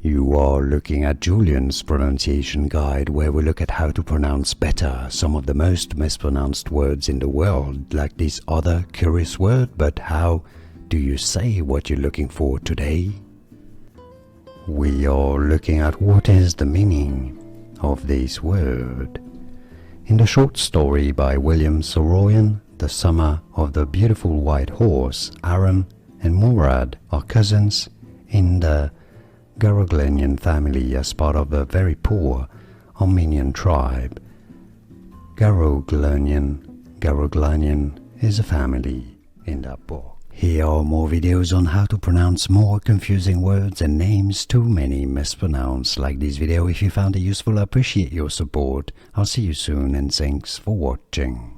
You are looking at Julian's pronunciation guide, where we look at how to pronounce better some of the most mispronounced words in the world, like this other curious word. But how do you say what you're looking for today? We are looking at what is the meaning of this word. In the short story by William Julien, The Summer of the Beautiful White Horse, Aaron and Murad are cousins in the Garoghlanian family as part of a very poor Armenian tribe. Garoghlanian is a family in that book. Here are more videos on how to pronounce more confusing words and names too many mispronounced. Like this video if you found it useful. I appreciate your support. I'll see you soon and thanks for watching.